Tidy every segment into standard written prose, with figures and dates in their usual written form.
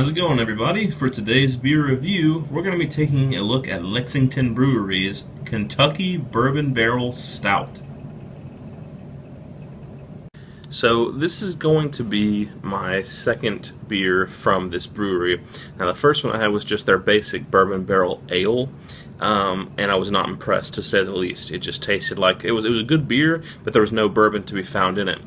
How's it going, everybody? For today's beer review, we're going to be taking a look at Lexington Brewery's Kentucky Bourbon Barrel Stout. So this is going to be my second beer from this brewery. Now the first one I had was just their basic bourbon barrel ale, and I was not impressed, to say the least. It just tasted like it was a good beer, but there was no bourbon to be found in it.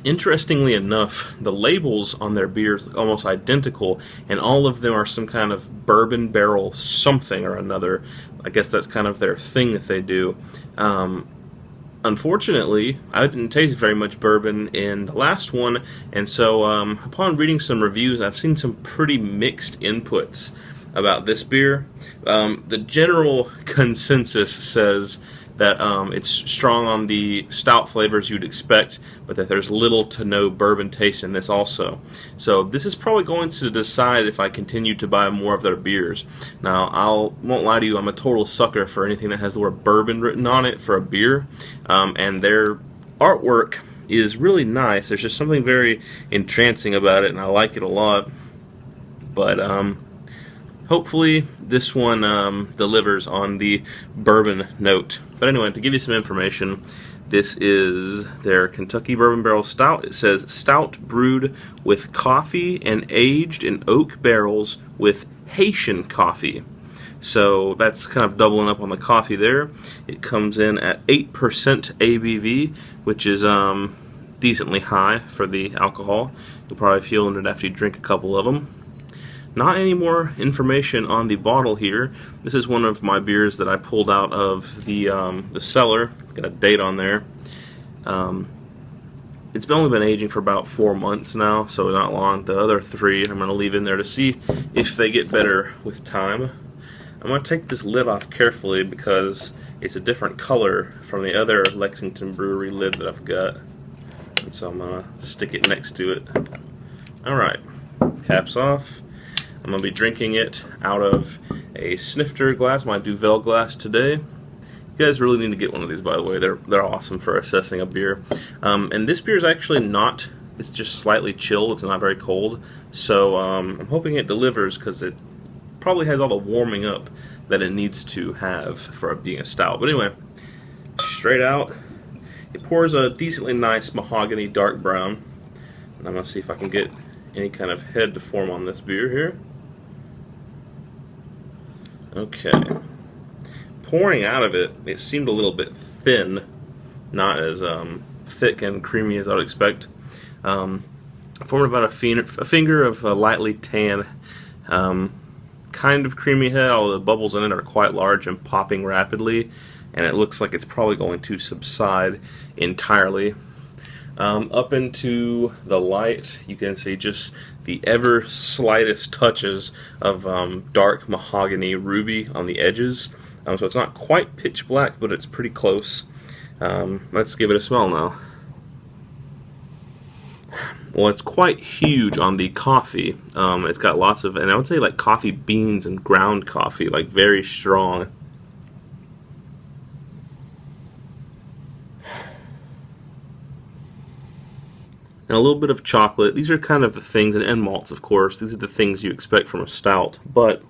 Interestingly enough, the labels on their beers look almost identical, and all of them are some kind of bourbon barrel something or another. I guess that's kind of their thing that they do. Unfortunately, I didn't taste very much bourbon in the last one, and so upon reading some reviews, I've seen some pretty mixed inputs about this beer. The general consensus says that it's strong on the stout flavors you'd expect, but that there's little to no bourbon taste in this also. So this is probably going to decide if I continue to buy more of their beers. Now, won't lie to you, I'm a total sucker for anything that has the word bourbon written on it for a beer, and their artwork is really nice. There's just something very entrancing about it, and I like it a lot. But hopefully this one delivers on the bourbon note. But anyway, to give you some information, this is their Kentucky Bourbon Barrel Stout. It says, stout brewed with coffee and aged in oak barrels with Haitian coffee. So that's kind of doubling up on the coffee there. It comes in at 8% ABV, which is decently high for the alcohol. You'll probably feel it after you drink a couple of them. Not any more information on the bottle here. This is one of my beers that I pulled out of the cellar. Got a date on there. It's only been aging for about 4 months now, so not long. The other three I'm going to leave in there to see if they get better with time. I'm going to take this lid off carefully because it's a different color from the other Lexington Brewery lid that I've got. And so I'm going to stick it next to it. Alright, cap's off. I'm going to be drinking it out of a snifter glass, my Duvel glass today. You guys really need to get one of these, by the way. They're awesome for assessing a beer. And this beer is actually not, it's just slightly chilled. It's not very cold. So I'm hoping it delivers because it probably has all the warming up that it needs to have for being a stout. But anyway, straight out, it pours a decently nice mahogany dark brown. And I'm going to see if I can get any kind of head to form on this beer here. Okay. Pouring out of it, it seemed a little bit thin, not as thick and creamy as I would expect. Formed about a finger of a lightly tan, kind of creamy head, although the bubbles in it are quite large and popping rapidly, and it looks like it's probably going to subside entirely. Up into the light, you can see just the ever slightest touches of dark mahogany ruby on the edges. So it's not quite pitch black, but it's pretty close. Let's give it a smell now. Well, it's quite huge on the coffee. It's got lots of, and I would say like coffee beans and ground coffee, like very strong. And a little bit of chocolate. These are kind of the things, and malts, of course. These are the things you expect from a stout. But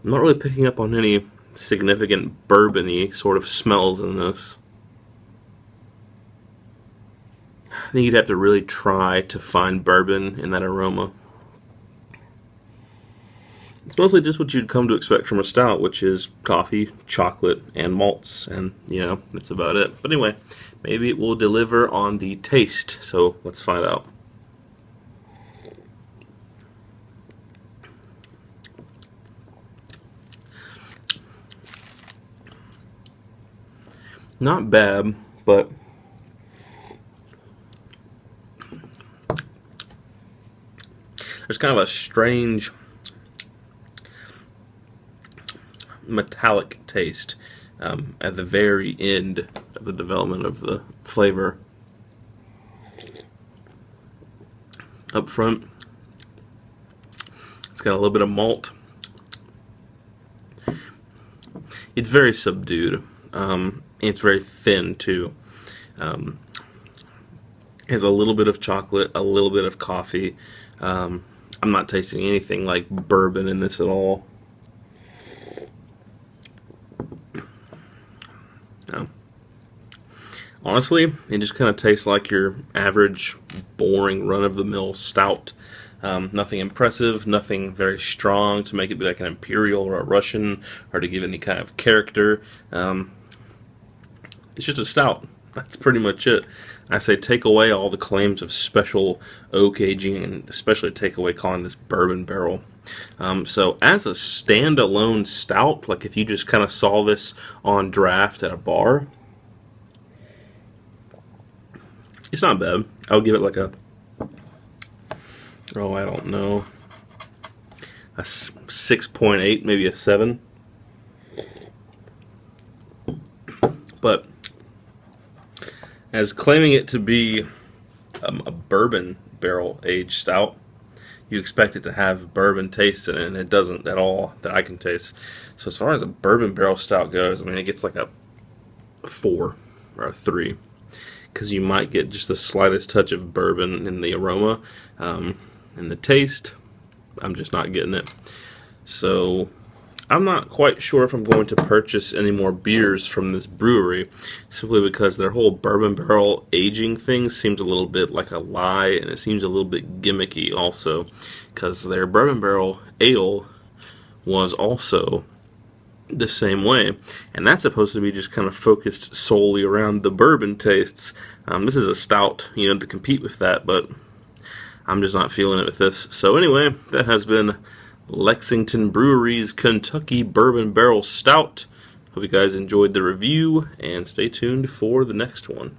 I'm not really picking up on any significant bourbon-y sort of smells in this. I think you'd have to really try to find bourbon in that aroma. It's mostly just what you'd come to expect from a stout, which is coffee, chocolate, and malts, and, you know, that's about it. But anyway, maybe it will deliver on the taste, so let's find out. Not bad, but there's kind of a strange metallic taste at the very end of the development of the flavor. Up front, it's got a little bit of malt. It's very subdued. It's very thin too. And has a little bit of chocolate, a little bit of coffee. I'm not tasting anything like bourbon in this at all. No. Honestly, it just kind of tastes like your average, boring, run-of-the-mill stout. Nothing impressive, nothing very strong to make it be like an imperial or a Russian, or to give any kind of character. It's just a stout. That's pretty much it. I say take away all the claims of special oak aging, and especially take away calling this bourbon barrel. So as a standalone stout, like if you just kind of saw this on draft at a bar, it's not bad. I would give it like a, oh, I don't know, a 6.8, maybe a 7. But as claiming it to be a bourbon barrel aged stout, you expect it to have bourbon taste in it, and it doesn't at all that I can taste. So as far as a bourbon barrel stout goes, I mean, it gets like a 4 or a 3, because you might get just the slightest touch of bourbon in the aroma. In the taste, I'm just not getting it. So I'm not quite sure if I'm going to purchase any more beers from this brewery, simply because their whole bourbon barrel aging thing seems a little bit like a lie, and it seems a little bit gimmicky also, because their bourbon barrel ale was also the same way, and that's supposed to be just kind of focused solely around the bourbon tastes. This is a stout, to compete with that, but I'm just not feeling it with this. So anyway, that has been Lexington Brewery's Kentucky Bourbon Barrel Stout. Hope you guys enjoyed the review, and stay tuned for the next one.